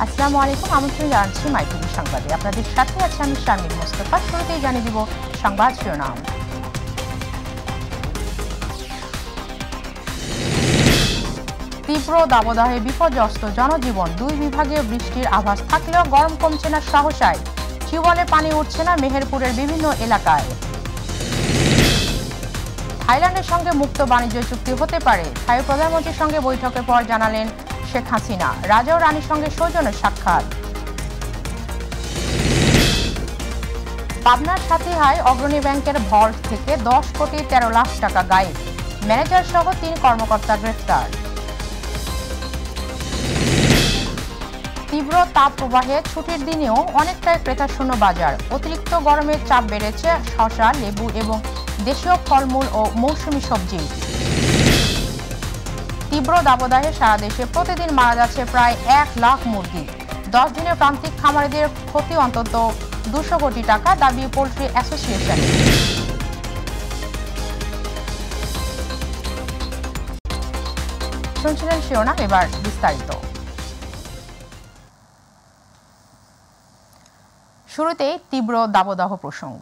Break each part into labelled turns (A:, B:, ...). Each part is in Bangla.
A: আসসালামু আলাইকুম, আমন্ত্রণ জানাচ্ছি মাইথিলি সংবাদে। আপনাদের সাথে আছে আমি শারমিন মোস্তফা। শুরুতেই জানিয়ে দিব সংবাদ শিরোনাম। তীব্র দাবদাহে বিপর্যস্ত জনজীবন, দুই বিভাগে বৃষ্টির আভাস থাকলেও গরম কমছে না সহসায়। টিউবওয়েলে পানি উঠছে না মেহেরপুরের বিভিন্ন এলাকায়। থাইল্যান্ডের সঙ্গে মুক্ত বাণিজ্য চুক্তি হতে পারে, থাই প্রধানমন্ত্রীর সঙ্গে বৈঠকের পর জানালেন শেখ হাসিনা। রাজা ও রানীর সঙ্গে সৌজন্য সাক্ষাৎ। পাবনার সাথীহায় অগ্রণী ব্যাংকের ভল্ট থেকে 10 কোটি 13 লাখ টাকা গায়েব, ম্যানেজার সহ 3 কর্মকর্তা গ্রেফতার। তীব্র তাপ প্রবাহে ছুটির দিনেও অনেকটাই ক্রেতাশূন্য বাজার। অতিরিক্ত গরমের চাপ বেড়েছে শসা, লেবু এবং দেশীয় ফলমূল ও মৌসুমী সবজি। তীব্র দাবদাহে সারা দেশে প্রতিদিন মারা যাচ্ছে প্রায় 1 লাখ মুরগি। 10 দিনে প্রান্তিক খামারিদের ক্ষতি অন্তত 200 কোটি টাকা, দাবি পোল্ট্রি অ্যাসোসিয়েশন। শুনছিলেন শিরোনাম, এবার বিস্তারিত। শুরুতেই তীব্র দাবদাহ প্রসঙ্গ।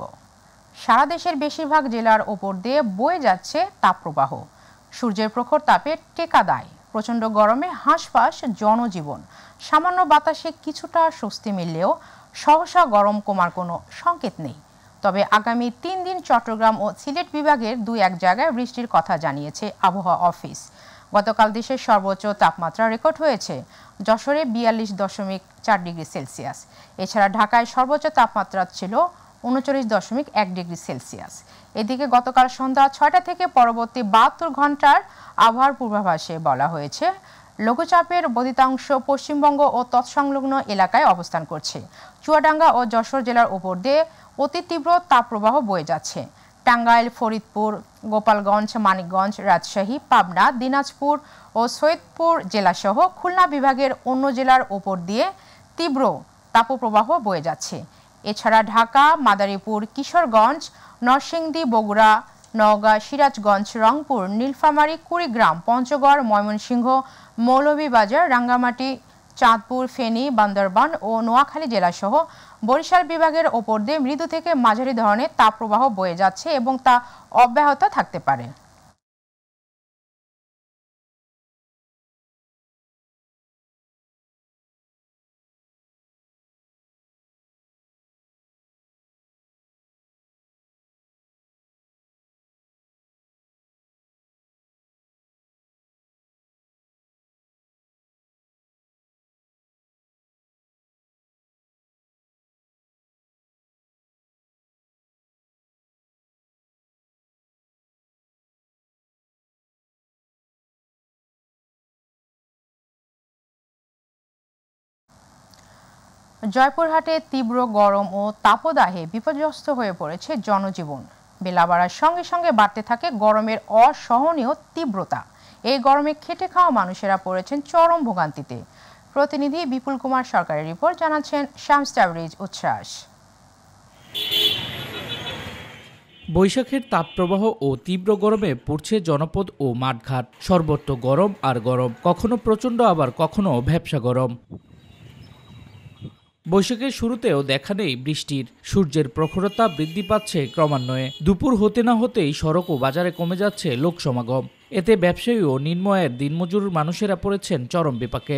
A: সারা দেশের বেশিরভাগ জেলার ওপর দিয়ে বয়ে যাচ্ছে তাপপ্রবাহ। সূর্যের প্রখর তাপে টেকা দায়, প্রচণ্ড গরমে হাঁসফাঁস জনজীবন। সামান্য বাতাসে কিছুটা স্বস্তি মিললেও সহসা গরম কমার কোনো সংকেত নেই। তবে আগামী 3 দিন চট্টগ্রাম ও সিলেট বিভাগের 2-1 জায়গায় বৃষ্টির কথা জানিয়েছে আবহাওয়া অফিস। গতকাল দেশের সর্বোচ্চ তাপমাত্রা রেকর্ড হয়েছে যশোরে 42.4 ডিগ্রি সেলসিয়াস। এছাড়া ঢাকায় সর্বোচ্চ তাপমাত্রা ছিল 39.1 ডিগ্রি সেলসিয়াস। এদিকে গতকাল সন্ধ্যা 6টা থেকে পরবর্তী 72 ঘন্টার আবহাওয়ার পূর্বাভাসে বলা হয়েছে, লঘুচাপের বর্ধিতাংশ পশ্চিমবঙ্গ ও তৎসংলগ্ন এলাকায় অবস্থান করছে। চুয়াডাঙ্গা ও যশোর জেলার উপর দিয়ে অতি তীব্র তাপপ্রবাহ বয়ে যাচ্ছে। টাঙ্গাইল, ফরিদপুর, গোপালগঞ্জ, মানিকগঞ্জ, রাজশাহী, পাবনা, দিনাজপুর ও সৈয়দপুর জেলাসহ খুলনা বিভাগের অন্য জেলার ওপর দিয়ে তীব্র তাপপ্রবাহ বয়ে যাচ্ছে। এছাড়া ঢাকা, মাদারীপুর, কিশোরগঞ্জ, নরসিংদী, বগুড়া, নওগাঁ, সিরাজগঞ্জ, রংপুর, নীলফামারী, কুড়িগ্রাম, পঞ্চগড়, ময়মনসিংহ, মৌলভীবাজার, রাঙ্গামাটি, চাঁদপুর, ফেনী, বান্দরবান ও নোয়াখালী জেলাসহ বরিশাল বিভাগের ওপর দিয়ে মৃদু থেকে মাঝারি ধরনের তাপপ্রবাহ বয়ে যাচ্ছে এবং তা অব্যাহত থাকতে পারে। জয়পুরহাটে তীব্র গরম ও তাপদাহে বিপর্যস্ত হয়ে পড়েছে জনজীবন। বেলা বাড়ার সঙ্গে সঙ্গে বাড়তে থাকে গরমের অসহনীয় তীব্রতা। এই গরমে খেটে খাওয়া মানুষেরা পড়েছেন চরম ভোগান্তিতে। প্রতিনিধি বিপুল কুমার সরকারের রিপোর্ট, জানাচ্ছেন শামস তাবরিজ উচ্ছ্বাস।
B: বৈশাখের তাপপ্রবাহ ও তীব্র গরমে পড়ছে জনপদ ও মাঠঘাট। সর্বত্র গরম আর গরম, কখনো প্রচণ্ড আবার কখনো ভ্যাপসা গরম। বৈশাখের শুরুতেও দেখা নেই বৃষ্টির। সূর্যের প্রখরতা বৃদ্ধি পাচ্ছে ক্রমান্বয়ে। দুপুর হতে না হতেই সড়ক ও বাজারে কমে যাচ্ছে লোক সমাগম। এতে ব্যবসায়ী ও নিম্ন আয়ের দিনমজুর মানুষেরা পড়েছেন চরম বিপাকে।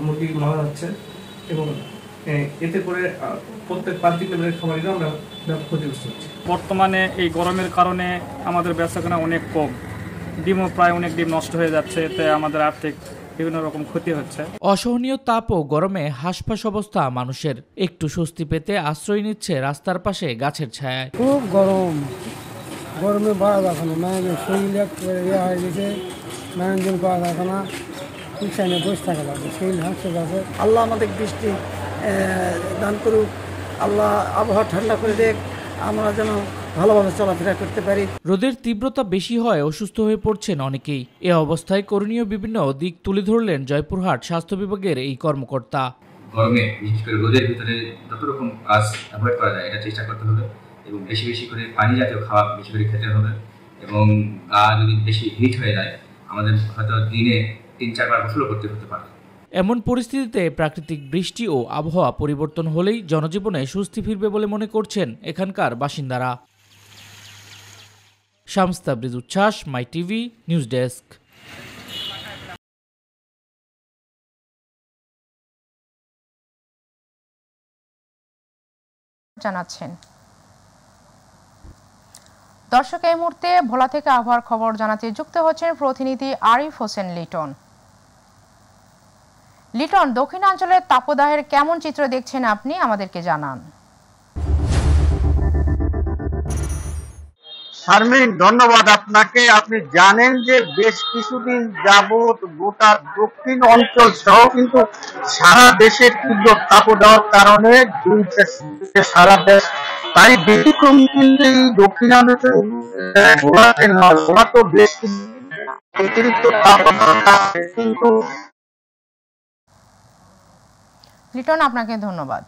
C: মুরগি মারা যাচ্ছে এবং এতে করে প্রত্যেক প্রান্তিক লেভেলের খামারিরা আমরা ক্ষতিগ্রস্ত হচ্ছি।
D: বর্তমানে এই গরমের কারণে আমাদের বেচাকেনা অনেক কম, ডিমও প্রায় অনেক ডিম নষ্ট হয়ে যাচ্ছে, এতে আমাদের আর্থিক বিভিন্ন রকম ক্ষতি হচ্ছে।
B: অসহনীয় তাপ ও গরমে হাঁসফাঁস অবস্থা মানুষের। একটু স্বস্তি পেতে আশ্রয় নিচ্ছে রাস্তার পাশে গাছের ছায়ায়।
E: খুব গরম, গরমে বাড়া যাচ্ছে না, মানুষের শরীর হয়ে গেছে, মানুষজন পাওয়া যাচ্ছে না, পিছনে বসে থাকা যাচ্ছে, শরীর হাঁসতে যাচ্ছে।
F: আল্লাহ আমাদের বৃষ্টি দান করুক, আল্লাহ আবহাওয়া ঠান্ডা করে দেখ, আমরা যেন ভালোভাবে চলাফেরা করতে পারি।
B: রোদের তীব্রতা বেশি হয় অসুস্থ হয়ে পড়ছেন অনেকেই। এ অবস্থায় করণীয় বিভিন্ন দিক তুলে ধরলেন জয়পুরহাট স্বাস্থ্য বিভাগের এই কর্মকর্তা।
G: গরমে বিশেষ করে রোদের ভিতরে যত রকম কাজ অ্যাভয়েড করা যায় এটা চেষ্টা করতে হবে, এবং বেশি বেশি করে পানি জাতীয় খাবার বেশি করে খেতে হবে। এবং গা যদি বেশি হিট হয়ে যায় আমাদের হয়তো দিনে 3-4 বার গোসল করতে হতে পারে।
B: এমন পরিস্থিতিতে প্রাকৃতিক বৃষ্টি ও আবহাওয়া পরিবর্তন হলেই জনজীবনে স্বস্তি ফিরবে বলে মনে করছেন এখানকার বাসিন্দারা। শামস তাবরিজ উচ্ছ্বাস, মাই টিভি নিউজ ডেস্ক।
A: জানাচ্ছেন দর্শক, এই মুহূর্তে ভোলা থেকে আবহাওয়ার খবর জানাতে যুক্ত হচ্ছেন প্রতিনিধি আরিফ হোসেন লিটন। লিটন, দক্ষিণাঞ্চলের তাপদাহের কেমন চিত্র দেখছেন আপনি, আমাদেরকে জানান।
H: শারমিন, ধন্যবাদ আপনাকে। আপনি জানেন যে বেশ কিছুদিন যাবৎ গোটা দক্ষিণ অঞ্চল সহ কিন্তু সারা দেশের তীব্র তাপদাহের কারণে সারা দেশ তাই ব্যতিক্রম কিন্তু এই দক্ষিণাঞ্চল ভোলা তো বেশ অতিরিক্ত তাপদাহ কিন্তু।
A: লিটন, আপনাকে ধন্যবাদ।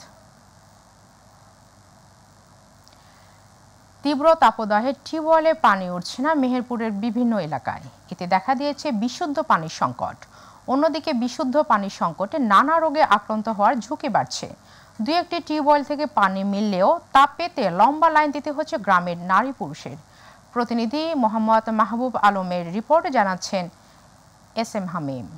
A: তীব্র তাপদাহে টিউবওয়েলে পানি উঠছে না মেহেরপুরের বিভিন্ন এলাকায়, এতে দেখা দিয়েছে বিশুদ্ধ পানির সংকট। অন্যদিকে বিশুদ্ধ পানির সংকটে নানা রোগে আক্রান্ত হওয়ার ঝুঁকি বাড়ছে। দুই একটি টিউবওয়েল থেকে পানি মিললেও তা পেতে লম্বা লাইন দিতে হচ্ছে গ্রামের নারী পুরুষের। প্রতিনিধি মোহাম্মদ মাহবুব আলমের রিপোর্টে জানাচ্ছেন SM হামিম।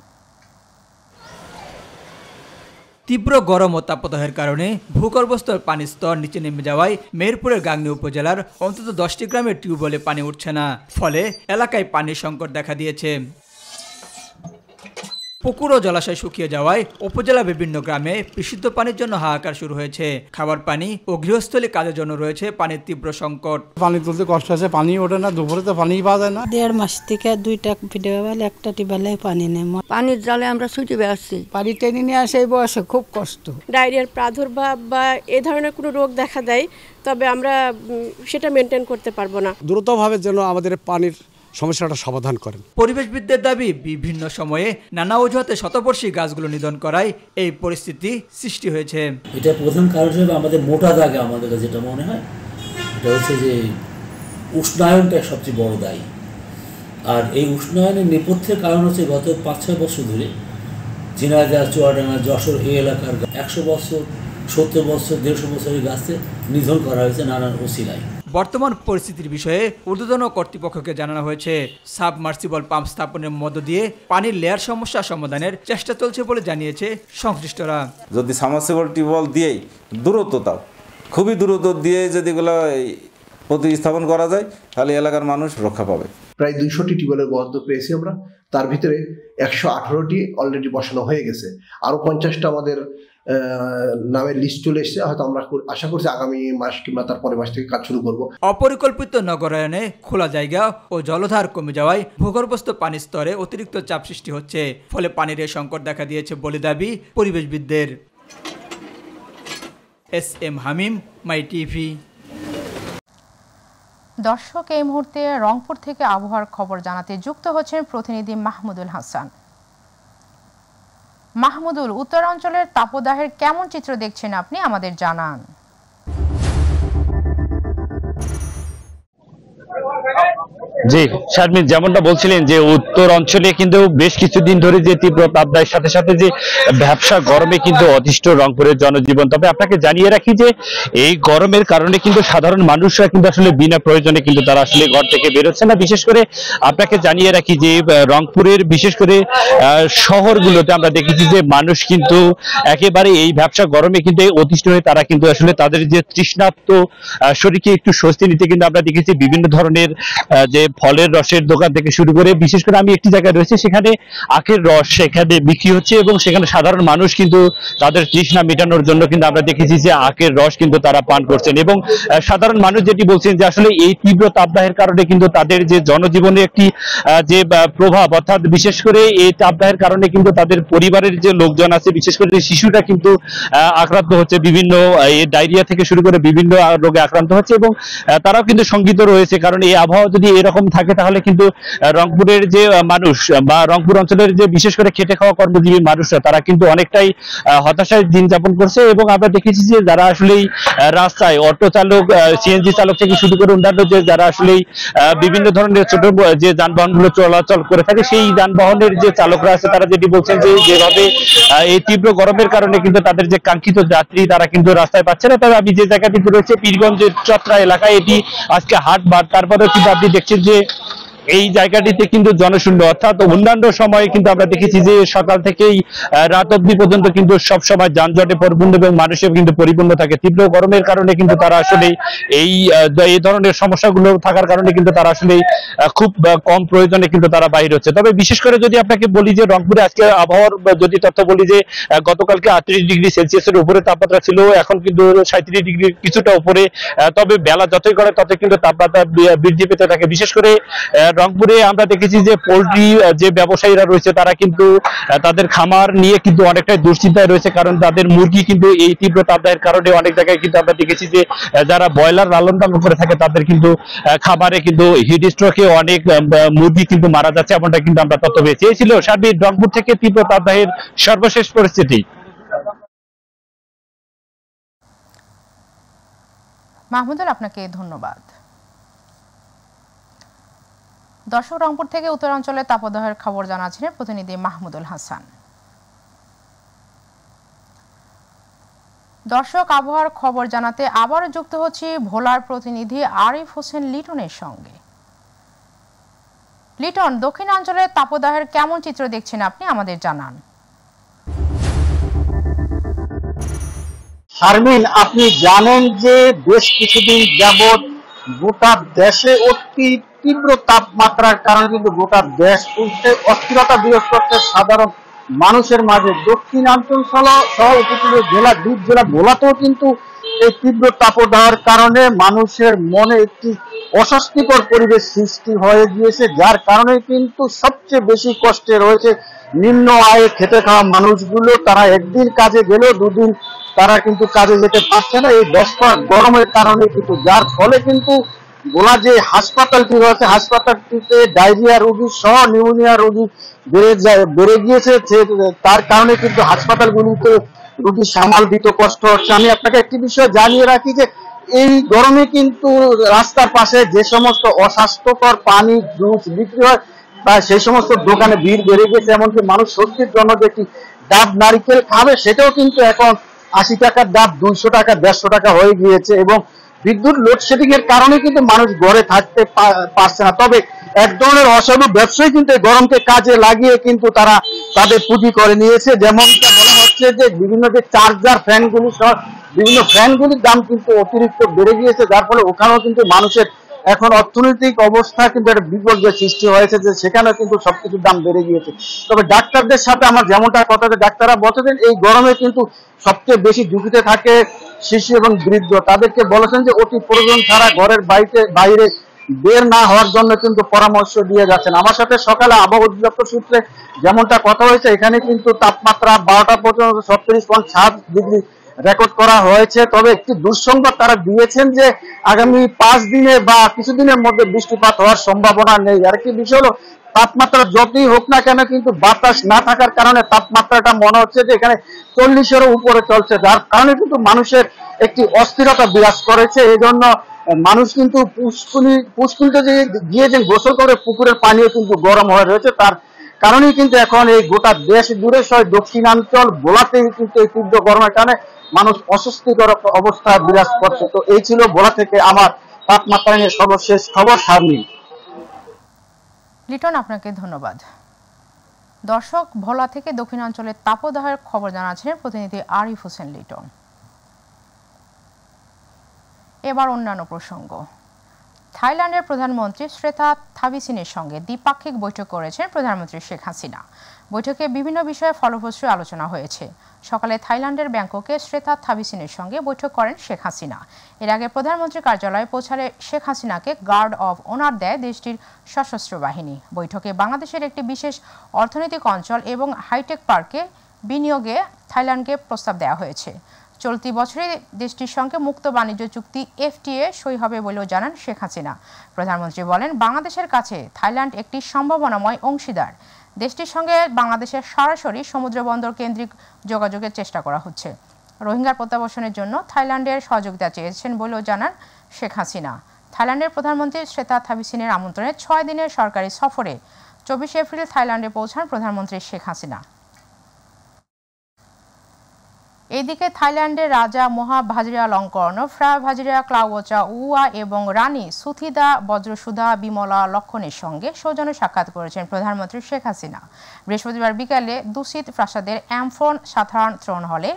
I: তীব্র গরম ও তাপদাহের কারণে ভূগর্ভস্থ পানির স্তর নিচে নেমে যাওয়ায় মেহেরপুরের গাংনী উপজেলার অন্তত 10টি গ্রামের টিউবওয়েলে পানি উঠছে না, ফলে এলাকায় পানির সংকট দেখা দিয়েছে। পুকুর ও জলাশয় শুকিয়ে যাওয়ায় উপজেলা বিভিন্ন গ্রামে বিশুদ্ধ পানির জন্য হাহাকার শুরু হয়েছে। খাবার পানি ও গৃহস্থলী কাজের জন্য রয়েছে পানির তীব্র সংকট।
E: পানি তুলতে কষ্ট আছে, পানি ওঠে না, দুপুরে তো পানি পাওয়া যায় না।
J: 1.5 মাস থেকে 2টা টিউবওয়েল, একটা টিউবওয়েলে পানি নেই।
K: পানির জালে আমরা ছুটে বেড়াচ্ছি,
J: পানি টেনে নিয়ে আসে, এই বয়সে খুব কষ্ট।
L: ডায়রিয়ার প্রাদুর্ভাব বা এ ধরনের কোনো রোগ দেখা দেয়, তবে আমরা সেটা মেনটেন করতে পারবো না।
M: দ্রুতভাবে যেন আমাদের পানির সমস্যাটা সমাধান করেন।
I: পরিবেশবিদদের দাবি, বিভিন্ন সময়ে নানা অজুহাতে শতবর্ষী গাছগুলো নিধন করায় এই পরিস্থিতি সৃষ্টি হয়েছে।
N: এটা প্রধান কারণ হিসেবে আমাদের মোটা দাগে আমাদের কাছে যেটা মনে হয় এটা হচ্ছে যে উষ্ণায়নটা সবচেয়ে বড় দায়ী। আর এই উষ্ণায়নের নেপথ্যের কারণ হচ্ছে গত 5-6 বছর ধরে ঝিনাইদহ, চুয়াডাঙ্গা, যশোর এই এলাকার 100 বছর, 70 বছর, 150 বছরের গাছে নিধন করা হয়েছে নানান ওসিলায়।
I: বর্তমান পরিস্থিতির বিষয়ে ঊর্ধ্বতন কর্তৃপক্ষকে জানানো হয়েছে। সাবমার্সিবল পাম্প স্থাপনের মধ্য দিয়ে পানির লেয়ার সমস্যা সমাধানের চেষ্টা চলছে বলে জানিয়েছে সংশ্লিষ্টরা।
O: যদি সাবমার্সিবল টিউবওয়েল দিয়েই দূরত্বটাও খুবই দূরত্ব দিয়ে যদি এগুলো প্রতিস্থাপন করা যায় তাহলে এলাকার মানুষ রক্ষা পাবে।
P: প্রায় 200টি টিউবওয়েলের বরাদ্দ পেয়েছি আমরা, তার ভিতরে 118টি অলরেডি বসানো হয়ে গেছে। আরও 50টা আমাদের নামের লিস্ট চলে এসেছে, হয়তো আমরা আশা করছি আগামী মাস কিংবা তার পরের মাস থেকে কাজ শুরু করব।
I: অপরিকল্পিত নগরায়নে খোলা জায়গা ও জলধার কমে যাওয়ায় ভূগর্ভস্থ পানির স্তরে অতিরিক্ত চাপ সৃষ্টি হচ্ছে, ফলে পানির সংকট দেখা দিয়েছে বলে দাবি পরিবেশবিদদের। SM হামিম, মাই টিভি।
A: দর্শক, এই মুহূর্তে রংপুর থেকে আবহাওয়ার খবর জানাতে যুক্ত হচ্ছেন প্রতিনিধি মাহমুদুল হাসান। মাহমুদুল, উত্তরাঞ্চলের তাপদাহের কেমন চিত্র দেখছেন আপনি, আমাদের জানান।
Q: জি শারমিন, যেমনটা বলছিলেন যে উত্তর অঞ্চলে কিন্তু বেশ কিছুদিন ধরে যে তীব্র তাপদাহের সাথে সাথে যে ব্যবসা গরমে কিন্তু অতিষ্ঠ রংপুরের জনজীবন। তবে আপনাকে জানিয়ে রাখি যে এই গরমের কারণে কিন্তু সাধারণ মানুষরা কিন্তু আসলে বিনা প্রয়োজনে কিন্তু তারা আসলে ঘর থেকে বেরোচ্ছে না। বিশেষ করে আপনাকে জানিয়ে রাখি যে রংপুরের বিশেষ করে শহরগুলোতে আমরা দেখেছি যে মানুষ কিন্তু একেবারে এই ব্যবসা গরমে কিন্তু অতিষ্ঠ হয়ে তারা কিন্তু আসলে তাদের যে তৃষ্ণার্ত শরীরকে একটু স্বস্তি নিতে কিন্তু আমরা দেখেছি বিভিন্ন ধরনের যে ফলের রসের দোকান থেকে শুরু করে, বিশেষ করে আমি একটি জায়গায় রয়েছে সেখানে আখের রস সেখানে বিক্রি হচ্ছে এবং সেখানে সাধারণ মানুষ কিন্তু তাদের তৃষ্ণা মেটানোর জন্য কিন্তু আমরা দেখেছি যে আখের রস কিন্তু তারা পান করছেন। এবং সাধারণ মানুষ যেটি বলছেন যে আসলে এই তীব্র তাপদাহের কারণে কিন্তু তাদের যে জনজীবনে একটি যে প্রভাব, অর্থাৎ বিশেষ করে এই তাপদাহের কারণে কিন্তু তাদের পরিবারের যে লোকজন আছে, বিশেষ করে শিশুরা কিন্তু আক্রান্ত হচ্ছে, বিভিন্ন ডায়রিয়া থেকে শুরু করে বিভিন্ন রোগে আক্রান্ত হচ্ছে এবং তারাও কিন্তু শঙ্কিত রয়েছে। কারণ এই আবহাওয়া যদি এরকম এরকম থাকে তাহলে কিন্তু রংপুরের যে মানুষ বা রংপুর অঞ্চলের যে বিশেষ করে খেটে খাওয়া কর্মজীবী মানুষরা তারা কিন্তু অনেকটাই হতাশায় দিন যাপন করছে। এবং আমরা দেখেছি যে যারা আসলেই রাস্তায় অটো চালক, সিএনজি চালক থেকে শুরু করে অন্যান্য যে যারা আসলেই বিভিন্ন ধরনের ছোট যে যানবাহনগুলো চলাচল করে থাকে সেই যানবাহনের যে চালকরা আছে তারা যেটি বলছেন যে যেভাবে এই তীব্র গরমের কারণে কিন্তু তাদের যে কাঙ্ক্ষিত যাত্রী তারা কিন্তু রাস্তায় পাচ্ছে না। তবে আমি যে জায়গাটিতে রয়েছে পীরগঞ্জের চত্রা এলাকায়, এটি আজকে হাটবার, তারপরেও কিন্তু আপনি দেখছেন যে এই জায়গাটিতে কিন্তু জনশূন্য, অর্থাৎ অন্যান্য সময়ে কিন্তু আমরা দেখেছি যে সকাল থেকেই রাত অবধি পর্যন্ত কিন্তু সব সময় যানজটে পরিপূর্ণ এবং মানুষের কিন্তু পরিপূর্ণ থাকে। তীব্র গরমের কারণে কিন্তু তারা আসলে এই ধরনের সমস্যাগুলো থাকার কারণে কিন্তু তারা আসলে খুব কম প্রয়োজনে কিন্তু তারা বাইরে হচ্ছে। তবে বিশেষ করে যদি আপনাকে বলি যে রংপুরে আজকে আবহাওয়ার যদি তথ্য বলি যে গতকালকে 38 ডিগ্রি সেলসিয়াসের উপরে তাপমাত্রা ছিল, এখন কিন্তু 37 ডিগ্রি কিছুটা উপরে। তবে বেলা যতই করে ততই কিন্তু তাপমাত্রা বৃদ্ধি পেতে থাকে। বিশেষ করে রংপুরে আমরা দেখেছি যে পোল্ট্রি যে ব্যবসায়ীরা রয়েছে তারা কিন্তু তাদের খামার নিয়ে কিন্তু অনেকটাই দুশ্চিন্তায় রয়েছে, কারণ তাদের মুরগি কিন্তু এই তীব্র তাপদাহের কারণে অনেক জায়গায় কিন্তু আমরা দেখেছি যে যারা ব্রয়লার লালন পালন করে থাকে তাদের কিন্তু খামারে কিন্তু হিট স্ট্রোকে অনেক মুরগি কিন্তু মারা যাচ্ছে, এমনটা কিন্তু আমরা তথ্য পেয়েছি। এই ছিল সার্বিক রংপুর থেকে তীব্র তাপদাহের সর্বশেষ পরিস্থিতি।
A: মাহমুদুল, আপনাকে ধন্যবাদ। দর্শক, রংপুর থেকে উত্তরাঞ্চলের তাপদাহের খবর জানাচ্ছেন প্রতিনিধি মাহমুদুল হাসান। দর্শক, আবহাওয়ার খবর জানাতে আবারও যুক্ত হচ্ছি ভোলার প্রতিনিধি আরিফ হোসেন লিটনের সঙ্গে। লিটন, দক্ষিণাঞ্চলের তাপদাহের কেমন চিত্র দেখছেন আপনি, আমাদের জানান।
H: শারমিন, আপনি জানেন যে বেশ কিছুদিন যাবৎ গোটা দেশে অতি তীব্র তাপমাত্রার কারণে কিন্তু গোটা দেশ উঠতে অস্থিরতা বিরাজ করছে সাধারণ মানুষের মাঝে। দক্ষিণাঞ্চল সহ উপকূলীয় জেলা, দ্বীপ জেলা ভোলাতেও কিন্তু এই তীব্র তাপদাহের কারণে মানুষের মনে একটি অস্বস্তিকর পরিবেশ সৃষ্টি হয়ে গিয়েছে, যার কারণে কিন্তু সবচেয়ে বেশি কষ্টে রয়েছে নিম্ন আয়ে খেটে খাওয়া মানুষগুলো। তারা একদিন কাজে গেলেও দুদিন তারা কিন্তু কাজে যেতে পারছে না এই দশটা গরমের কারণে কিন্তু, যার ফলে কিন্তু ভোলা যে হাসপাতালটি রয়েছে হাসপাতালটিতে ডায়রিয়া রোগী সহ নিউমোনিয়া রোগী বেড়ে গিয়েছে, তার কারণে কিন্তু হাসপাতালগুলিতে রোগী সামাল দিতে কষ্ট হচ্ছে। আমি আপনাকে একটি বিষয় জানিয়ে রাখি যে এই গরমে কিন্তু রাস্তার পাশে যে সমস্ত অস্বাস্থ্যকর পানি, জুস বিক্রি হয় তাই সেই সমস্ত দোকানে ভিড় বেড়ে গেছে। এমনকি মানুষ স্বস্তির জন্য যে একটি ডাব নারিকেল খাবে সেটাও কিন্তু এখন 80 টাকার ডাব 200 টাকা 150 টাকা হয়ে গিয়েছে। এবং বিদ্যুৎ লোডশেডিং এর কারণে কিন্তু মানুষ ঘরে থাকতে পারছে না। তবে এক ধরনের অসাধু ব্যবসায়ী কিন্তু এই গরমকে কাজে লাগিয়ে কিন্তু তারা তাদের পুঁজি করে নিয়েছে। যেমনটা বলা হচ্ছে যে বিভিন্ন যে চার্জার ফ্যানগুলি সহ বিভিন্ন ফ্যানগুলির দাম কিন্তু অতিরিক্ত বেড়ে গিয়েছে, যার ফলে ওখানেও কিন্তু মানুষের এখন অর্থনৈতিক অবস্থা কিন্তু একটা বিপর্যয় সৃষ্টি হয়েছে, যে সেখানে কিন্তু সবকিছুর দাম বেড়ে গিয়েছে। তবে ডাক্তারদের সাথে আমার যেমনটা কথা, ডাক্তাররা বলছেন এই গরমে কিন্তু সবচেয়ে বেশি ঝুঁকিতে থাকে শিশু এবং বৃদ্ধ। তাদেরকে বলেছেন যে অতি প্রয়োজন ছাড়া ঘরের বাইরে বের না হওয়ার জন্য কিন্তু পরামর্শ দিয়ে যাচ্ছেন। আমার সাথে সকালে আবহাওয়া অধিদপ্তর সূত্রে যেমনটা কথা হয়েছে, এখানে কিন্তু তাপমাত্রা 12টা পর্যন্ত 36.7 ডিগ্রি রেকর্ড করা হয়েছে। তবে একটি দুঃসংবাদ তারা দিয়েছেন যে আগামী 5 দিনে বা কিছুদিনের মধ্যে বৃষ্টিপাত হওয়ার সম্ভাবনা নেই। আর একটি বিষয় হলো তাপমাত্রা যতই হোক না কেন কিন্তু বাতাস না থাকার কারণে তাপমাত্রাটা মনে হচ্ছে যে এখানে 40-এরও উপরে চলছে, যার কারণে কিন্তু মানুষের একটি অস্থিরতা বিরাজ করেছে। এই জন্য মানুষ কিন্তু পুষ্কুনিতে গিয়ে যে গোসল করে পুকুরের পানিও কিন্তু গরম হয়ে রয়েছে। তার কারণেই কিন্তু এখন এই গোটা দেশ জুড়ে সহ দক্ষিণাঞ্চল ভোলাতেই কিন্তু এই তীব্র গরমের কারণে মানুষ অস্বস্তিকর অবস্থা বিরাজ করছে। তো এই ছিল ভোলা থেকে আমার তাপমাত্রা নিয়ে সর্বশেষ খবর। সামনে
A: লিটন, আপনাকে ধন্যবাদ। দর্শক, ভোলা থেকে দক্ষিণাঞ্চলের তাপদাহের খবর জানাচ্ছেন প্রতিনিধি আরিফ হোসেন লিটন। এবার অন্যান্য প্রসঙ্গ। থাইল্যান্ডের প্রধানমন্ত্রী শ্রেতা থাবিসিনের সঙ্গে দ্বিপাক্ষিক বৈঠক করেছেন প্রধানমন্ত্রী শেখ হাসিনা। বৈঠকে বিভিন্ন বিষয়ে ফলপ্রসূ আলোচনা হয়েছে। সকালে থাইল্যান্ডের ব্যাংককে শ্রেতা থাবিসিনের সঙ্গে বৈঠক করেন শেখ হাসিনা। এর আগে প্রধানমন্ত্রীর কার্যালয়ে পৌঁছালে শেখ হাসিনাকে গার্ড অব অনার দেয় দেশটির সশস্ত্র বাহিনী। বৈঠকে বাংলাদেশের একটি বিশেষ অর্থনৈতিক অঞ্চল এবং হাইটেক পার্কে বিনিয়োগে থাইল্যান্ডকে প্রস্তাব দেওয়া হয়েছে। চলতি বছরে দেশটির সঙ্গে মুক্ত বাণিজ্য চুক্তি FTA সই হবে বলেও জানান শেখ হাসিনা। প্রধানমন্ত্রী বলেন, বাংলাদেশের কাছে থাইল্যান্ড একটি সম্ভাবনাময় অংশীদার। দেশটির সঙ্গে বাংলাদেশের সরাসরি সমুদ্রবন্দর কেন্দ্রিক যোগাযোগের চেষ্টা করা হচ্ছে। রোহিঙ্গার প্রত্যাবাসনের জন্য থাইল্যান্ডের সহযোগিতা চেয়েছেন বলেও জানান শেখ হাসিনা। থাইল্যান্ডের প্রধানমন্ত্রী শ্রেতা থাবিসিনের আমন্ত্রণে 6 দিনের সরকারি সফরে 24 এপ্রিল থাইল্যান্ডে পৌঁছান প্রধানমন্ত্রী শেখ হাসিনা। এদিকে থাইল্যান্ডের রাজা মহা ভাজিরালঙ্কর্ণ, ফ্রা ভাজিরা ক্লাওচা উয়া এবং রানী সুথিদা বজ্রসুধা বিমলা লক্ষণের সঙ্গে সৌজন্য সাক্ষাৎ করেছেন প্রধানমন্ত্রী শেখ হাসিনা। বৃহস্পতিবার বিকালে দুসিত প্রাসাদের অ্যামফোন সাধারণ থ্রোন হলে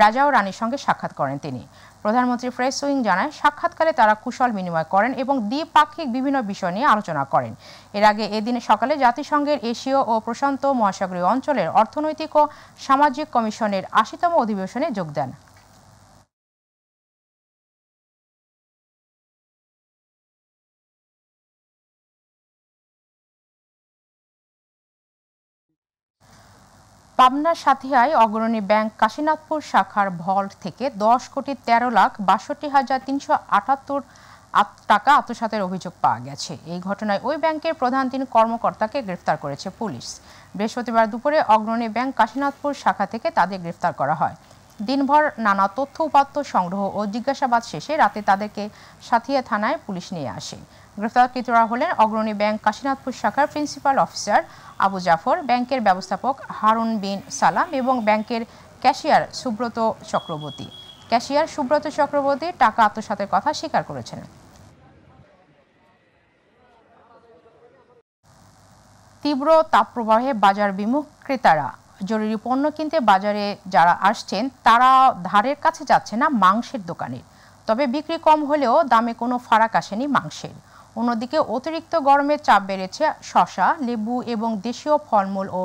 A: রাজা ও রানীর সঙ্গে সাক্ষাৎ করেন তিনি। প্রধানমন্ত্রী প্রেস উইং জানায়, সাক্ষাৎকালে তারা কুশল বিনিময় করেন এবং দ্বিপাক্ষিক বিভিন্ন বিষয় নিয়ে আলোচনা করেন। এর আগে এদিন সকালে জাতিসংঘের এশীয় ও প্রশান্ত মহাসাগরীয় অঞ্চলের অর্থনৈতিক ও সামাজিক কমিশনের 80তম অধিবেশনে যোগ দেন। পাবনার সাথিয়ায় অগ্রণী ব্যাংক কাশীনাথপুর শাখার ভল্ট থেকে 10,13,62,378 টাকা আত্মসাতের অভিযোগ পাওয়া গেছে। এই ঘটনায় ওই ব্যাংকের প্রধান 3 কর্মকর্তাকে গ্রেফতার করেছে পুলিশ। বৃহস্পতিবার দুপুরে অগ্রণী ব্যাংক কাশীনাথপুর শাখা থেকে তাদের গ্রেফতার করা হয়। দিনভর নানা তথ্য উপাত্ত সংগ্রহ ও জিজ্ঞাসাবাদ শেষে রাতে তাদেরকে সাথিয়া থানায় পুলিশ নিয়ে আসে। গ্রেফতারকৃতরা হলেন অগ্রণী ব্যাংক কাশীনাথপুর শাখার প্রিন্সিপাল অফিসার আবু জাফর, ব্যাংকের ব্যবস্থাপক হারুন বিন সালাম এবং ব্যাংকের ক্যাশিয়ার সুব্রত চক্রবর্তী। ক্যাশিয়ার সুব্রত চক্রবর্তী টাকা আত্মসাতের কথা স্বীকার করেছেন। তীব্র তাপপ্রবাহে বাজার বিমুখ ক্রেতারা। জরুরি পণ্য কিনতে বাজারে যারা আসছেন তারা ধারের কাছে যাচ্ছে না মাংসের দোকানে। তবে বিক্রি কম হলেও দামে কোনো ফারাক আসেনি মাংসের। অন্যদিকে অতিরিক্ত গরমের চাপ বেড়েছে শসা, লেবু এবং দেশীয় ফলমূল ও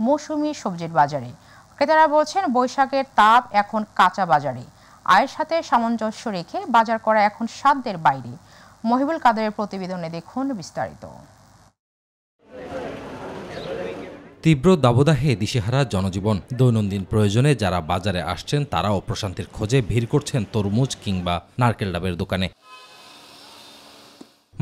A: মৌসুমি সবজির বাজারে। ক্রেতারা বলছেন, বৈশাখের তাপ এখন কাঁচা বাজারে। আয়ের সাথে সামঞ্জস্য রেখে বাজার করা এখন সাধ্যের বাইরে। মহিবুল কাদেরের প্রতিবেদনে দেখুন বিস্তারিত।
R: তীব্র দাবদাহে দিশেহারা জনজীবন। দৈনন্দিন প্রয়োজনে যারা বাজারে আসছেন তারাও প্রশান্তির খোঁজে ভিড় করছেন তরমুজ কিংবা নারকেল ডাবের দোকানে।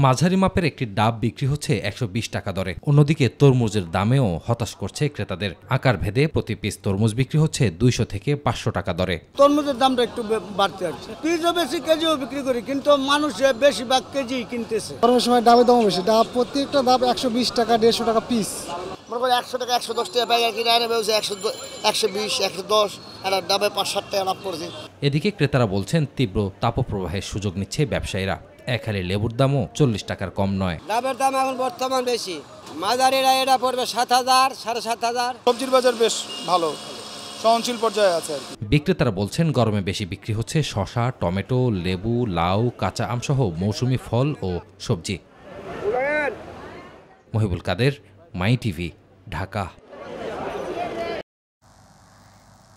R: মাঝারি মাপের একটি ডাব বিক্রি হচ্ছে 120 টাকা দরে। অন্যদিকে তরমুজের দামেও হতাশ করছে ক্রেতাদের। আকার ভেদে প্রতি পিস তরমুজ বিক্রি হচ্ছে 200 থেকে 500 টাকা দরে।
S: তরমুজের দামটা একটু বাড়তে আছে। পিসও বেশি, কেজিও বিক্রি করি, কিন্তু মানুষ বেশিরভাগ কেজি কিনতেছে।
E: গরমের সময় ডাবের দাম বেশি। ডাব প্রত্যেকটা ডাব 120 টাকা 150 টাকা পিস।
S: 100 টাকা 110 টাকা পাইকারি কিনে আনে, 120 110, আর ডাবে 5-7 টাকা লাভ পড়ছে।
R: এদিকে ক্রেতারা বলছেন, তীব্র তাপপ্রবাহের সুযোগ নিচ্ছে ব্যবসায়ীরা। এক হালি লেবুর দামও 40 টাকার কম নয়।
S: ডাবের দাম এখন বর্তমান বেশি। মাঝারিরা এটা পড়বে 7,000 7,500।
T: সবজির বাজার বেশ ভালো, সহনশীল পর্যায়ে আছে।
R: বিক্রেতারা বলছেন, গরমে বেশি বিক্রি হচ্ছে শসা, টমেটো, লেবু, লাউ, কাঁচা আম সহ মৌসুমি ফল ও সবজি। মহিবুল কাদের, মাই টিভি, ঢাকা।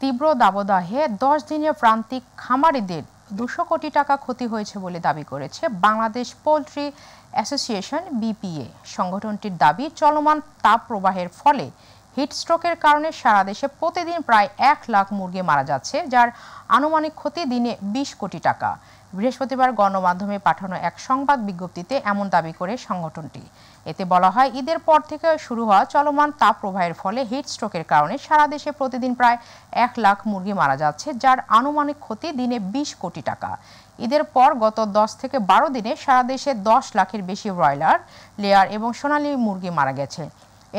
A: তীব্র দাবদাহে 10 দিনের প্রান্তিক খামারিদের 200 কোটি টাকা ক্ষতি হয়েছে বলে দাবি করেছে বাংলাদেশ পোল্ট্রি অ্যাসোসিয়েশন BPA। সংগঠনটির দাবি, চলমান তাপ প্রবাহের ফলে হিটস্ট্রোকের কারণে সারা দেশে প্রতিদিন প্রায় 1 লাখ মুরগি মারা যাচ্ছে, যার আনুমানিক ক্ষতি দিনে 20 কোটি টাকা। বৃহস্পতিবার গণমাধ্যমে পাঠানো এক সংবাদ বিজ্ঞপ্তিতে এমন দাবি করে সংগঠনটি। এতে বলা হয়, ঈদের পর থেকে শুরু হওয়া চলমান তাপ প্রবাহের ফলে হিটস্ট্রোকের কারণে সারা দেশে প্রতিদিন প্রায় 1 লাখ মুরগি মারা যাচ্ছে, যার আনুমানিক ক্ষতি দিনে 20 কোটি টাকা। ঈদের পর গত 10 থেকে 12 দিনে সারা দেশে 10 লাখের বেশি ব্রয়লার, লেয়ার এবং সোনালী মুরগি মারা গেছে।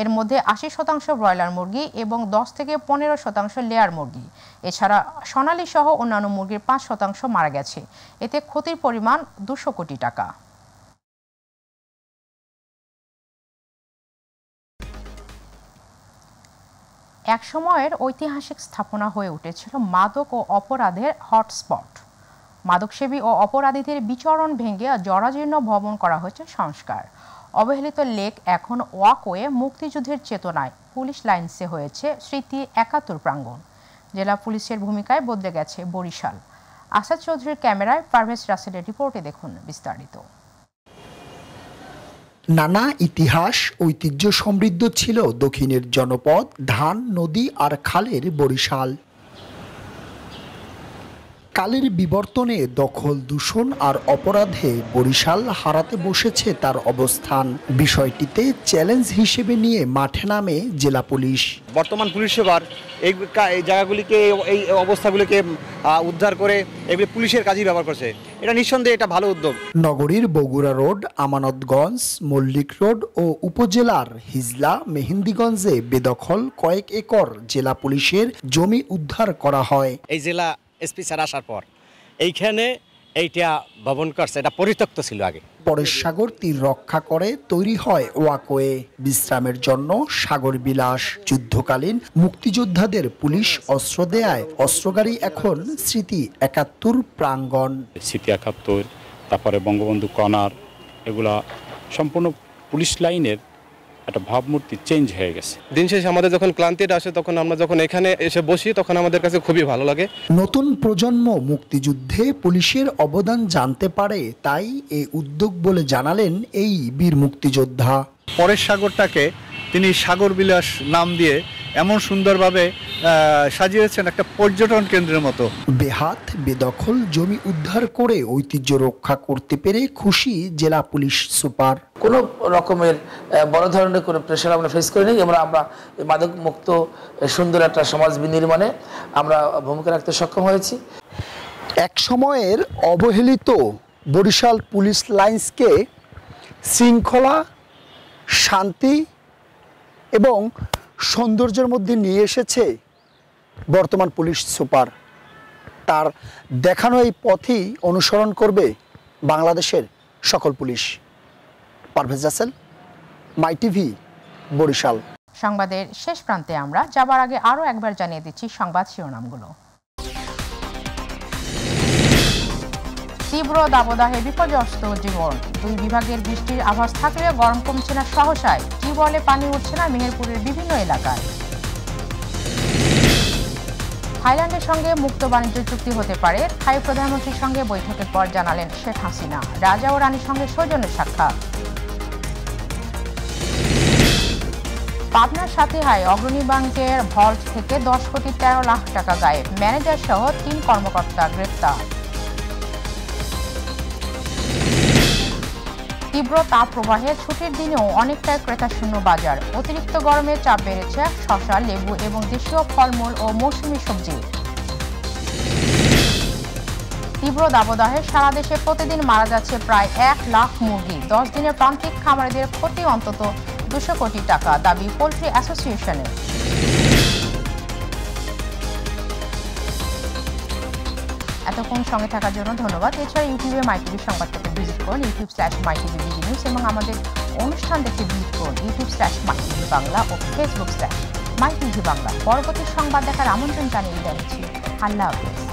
A: এর মধ্যে 80% ব্রয়লার মুরগি এবং 10 থেকে 15% লেয়ার মুরগি। এছাড়া সোনালী সহ অন্যান্য মুরগির 5% মারা গেছে। এতে ক্ষতির পরিমাণ 200 কোটি টাকা। এক সময়ের ঐতিহাসিক স্থাপনা হয়ে উঠেছিল মাদক ও অপরাধের হটস্পট। মাদকসেবী ও অপরাধীদের বিচরণ ভেঙে জরাজীর্ণ ভবন করা হয়েছে সংস্কার। অবহেলিত লেক এখন ওয়াকওয়ে, মুক্তিযুদ্ধের চেতনায় পুলিশ লাইন্সে হয়েছে স্মৃতি 71 প্রাঙ্গণ। জেলা পুলিশের ভূমিকায় বদলে গেছে বরিশাল। আসাদ চৌধুরীর ক্যামেরায় পারভেজ রাসেলের রিপোর্টে দেখুন বিস্তারিত।
U: নানা ইতিহাস ঐতিহ্য সমৃদ্ধ ছিল দক্ষিণের জনপদ, ধান, নদী আর খালের বরিশাল। কালের বিবর্তনে দখল দূষণ আর অপরাধে বরিশাল হারাতে বসেছে তার অবস্থান। বিষয়টিতে চ্যালেঞ্জ হিসেবে নিয়ে মাঠে নামে জেলা পুলিশ।
C: বর্তমান পুলিশ সেবার এই জায়গাগুলিকে, এই অবস্থাগুলিকে উদ্ধার করে এগুলি পুলিশের কাজেই ব্যবহার করছে। এটা নিঃসন্দেহে এটা ভালো উদ্যোগ।
U: নগরীর বগুড়া রোড, আমানতগঞ্জ, মল্লিক রোড ও উপজেলার হিজলা, মেহেন্দিগঞ্জে বেদখল কয়েক একর জেলা পুলিশের জমি উদ্ধার করা হয়।
V: এই জেলা এসপি স্যার আসার পর এইখানে এইটা ভবন করছে, এটা পরিত্যক্ত ছিল আগে।
U: পরেশ সাগর তীর রক্ষা করে তৈরি হয় ওয়াকওয়ে, বিশ্রামের জন্য সাগর বিলাস। যুদ্ধকালীন মুক্তিযোদ্ধাদের পুলিশ অস্ত্র দেয়ায় অস্ত্রগাড়ি এখন স্মৃতি ৭১ প্রাঙ্গণ।
W: স্মৃতি ৭১, তারপরে বঙ্গবন্ধু কর্নার, এগুলা সম্পূর্ণ পুলিশ লাইনের একটা ভাবমূর্তি চেঞ্জ হয়ে গেছে।
X: দিন শেষে আমাদের যখন ক্লান্তিটা আসে, তখন আমরা যখন এখানে এসে বসি, তখন আমাদের কাছে খুবই ভালো লাগে।
U: নতুন প্রজন্ম মুক্তিযুদ্ধে পুলিশের অবদান জানতে পারে, তাই এই উদ্যোগ বলে জানালেন এই বীর মুক্তিযোদ্ধা।
Y: পরেশ সাগরটাকে তিনি সাগর বিলাস নাম দিয়ে এমন সুন্দরভাবে সাজিয়েছেন একটা পর্যটন কেন্দ্রের মতো।
U: বেহাত বেদখল জমি উদ্ধার করে ঐতিহ্য রক্ষা করতে পেরে খুশি জেলা পুলিশ সুপার।
Z: কোনো রকমের বড় ধরনের কোনো প্রেশার আমরা ফেস করিনি। আমরা মাদক মুক্ত সুন্দর একটা সমাজ বিনির্মাণে আমরা ভূমিকা রাখতে সক্ষম হয়েছি।
U: এক সময়ের অবহেলিত বরিশাল পুলিশ লাইন্সকে শৃঙ্খলা, শান্তি এবং সৌন্দর্যের মধ্যে নিয়ে এসেছে বর্তমান পুলিশ সুপার। তার দেখানো এই পথই অনুসরণ করবে বাংলাদেশের সকল পুলিশ। পারভেজ রাসেল, মাই টিভি, বরিশাল।
A: সংবাদের শেষ প্রান্তে আমরা যাবার আগে আরও একবার জানিয়ে দিচ্ছি সংবাদ শিরোনামগুলো। তীব্র দাবদাহে বিপর্যস্ত জীবন, 2 বিভাগের বৃষ্টির আভাস থাকলেও গরম কমছে না সহসায়। টিউবওয়েলে পানি উঠছে না মেহেরপুরের বিভিন্ন এলাকায়। থাইল্যান্ডের সঙ্গে মুক্ত বাণিজ্য চুক্তি হতে পারে, থাই প্রধানমন্ত্রীর সঙ্গে বৈঠকের পর জানালেন শেখ হাসিনা। রাজা ও রানীর সঙ্গে সৌজন্য সাক্ষাৎ। পাবনার সাথীহায় অগ্রণী ব্যাংকের ভল্ট থেকে 10 কোটি 13 লাখ টাকা গায়েব, ম্যানেজার সহ 3 কর্মকর্তা গ্রেপ্তার। তীব্র তাপ প্রবাহে ছুটির দিনেও অনেকটাই ক্রেতাশূন্য বাজার। অতিরিক্ত গরমে চাপ বেড়েছে শসা, লেবু এবং দেশীয় ফলমূল ও মৌসুমী সবজি। তীব্র দাবদাহে সারা দেশে প্রতিদিন মারা যাচ্ছে প্রায় 1 লাখ মুরগি। 10 দিনের প্রান্তিক খামারিদের ক্ষতি অন্তত 200 কোটি টাকা, দাবি পোল্ট্রি অ্যাসোসিয়েশনের। এতক্ষণ সঙ্গে থাকার জন্য ধন্যবাদ। এছাড়া ইউটিউবে মাই টিভি সংবাদটাকে ভিজিট করুন, youtube/mytvbg নিউজ, এবং আমাদের অনুষ্ঠান দেখতে ভিজিট করুন youtube/mytv বাংলা ও facebook/mytv বাংলা। পরবর্তী সংবাদ দেখার আমন্ত্রণ জানিয়ে দিচ্ছি। আল্লাহ হাফেজ।